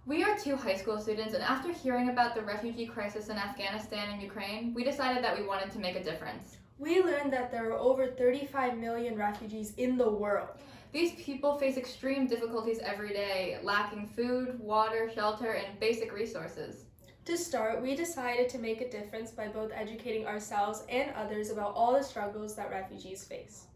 We are two high school students, and after hearing about the refugee crisis in Afghanistan and Ukraine, we decided that we wanted to make a difference. We learned that there are over 35 million refugees in the world. These people face extreme difficulties every day, lacking food, water, shelter, and basic resources. To start, we decided to make a difference by both educating ourselves and others about all the struggles that refugees face.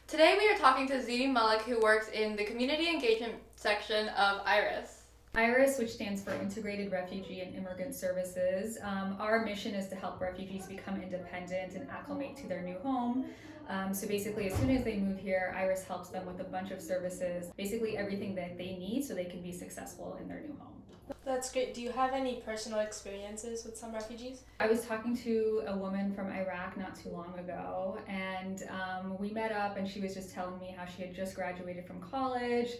Today we are talking to Zeenie Malik, who works in the community engagement section of IRIS. IRIS, which stands for Integrated Refugee and Immigrant Services. Our mission is to help refugees become independent and acclimate to their new home. So basically, as soon as they move here, IRIS helps them with a bunch of services, basically everything that they need so they can be successful in their new home. That's great. Do you have any personal experiences with some refugees? I was talking to a woman from Iraq not too long ago, and we met up, and she was just telling me how she had just graduated from college.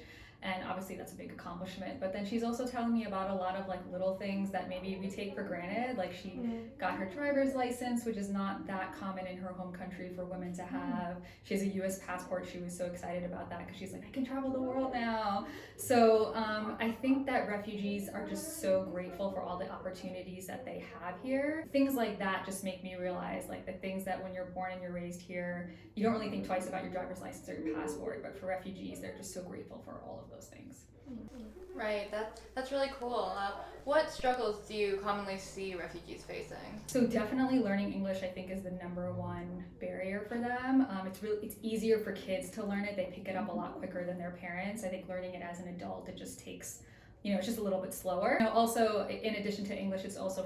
And obviously that's a big accomplishment, but then she's also telling me about a lot of like little things that maybe we take for granted. Like she got her driver's license, which is not that common in her home country for women to have. She has a US passport. She was so excited about that because she's like, I can travel the world now. So I think that refugees are just so grateful for all the opportunities that they have here. Things like that just make me realize like the things that when you're born and you're raised here, you don't really think twice about your driver's license or your passport, but for refugees, they're just so grateful for all of those things. Right, that's really cool. What struggles do you commonly see refugees facing? So definitely learning English, I think, is the number one barrier for them. It's easier for kids to learn it. They pick it up a lot quicker than their parents. I think learning it as an adult, it just takes, it's just a little bit slower. Also, in addition to English, it's also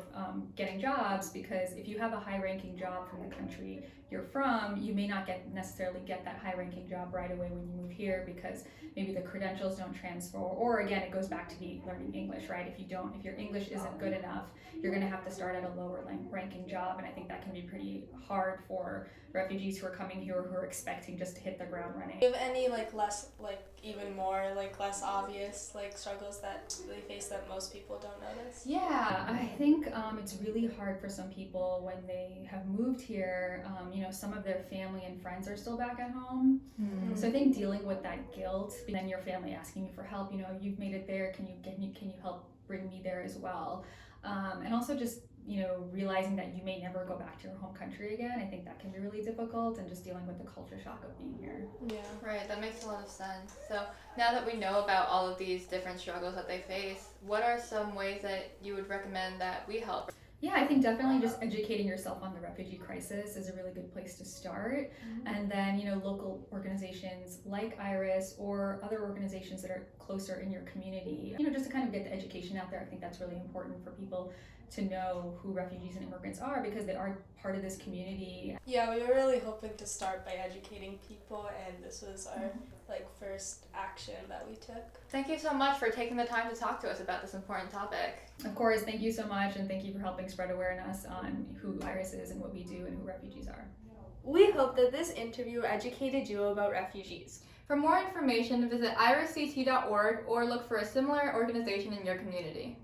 getting jobs, because if you have a high-ranking job from the country you're from, you may not necessarily get that high-ranking job right away when you move here, because maybe the credentials don't transfer, or again, it goes back to learning English, right? If your English isn't good enough, you're going to have to start at a lower ranking job, and I think that can be pretty hard for refugees who are coming here who are expecting just to hit the ground running. Do you have any less obvious struggles that they face that most people don't notice? Yeah, I think it's really hard for some people when they have moved here. Some of their family and friends are still back at home. So I think dealing with that guilt, and then your family asking you for help, you've made it there, can you help bring me there as well? And also just realizing that you may never go back to your home country again. I think that can be really difficult, and just dealing with the culture shock of being here. Yeah. Right, that makes a lot of sense. So now that we know about all of these different struggles that they face, what are some ways that you would recommend that we help? Yeah, I think definitely just educating yourself on the refugee crisis is a really good place to start. And then, local organizations like IRIS or other organizations that are closer in your community, just to kind of get the education out there. I think that's really important for people to know who refugees and immigrants are, because they are part of this community. Yeah, we were really hoping to start by educating people, and this was our first action that we took. Thank you so much for taking the time to talk to us about this important topic. Of course, thank you so much, and thank you for helping spread awareness on who IRIS is and what we do and who refugees are. We hope that this interview educated you about refugees. For more information, visit irisct.org or look for a similar organization in your community.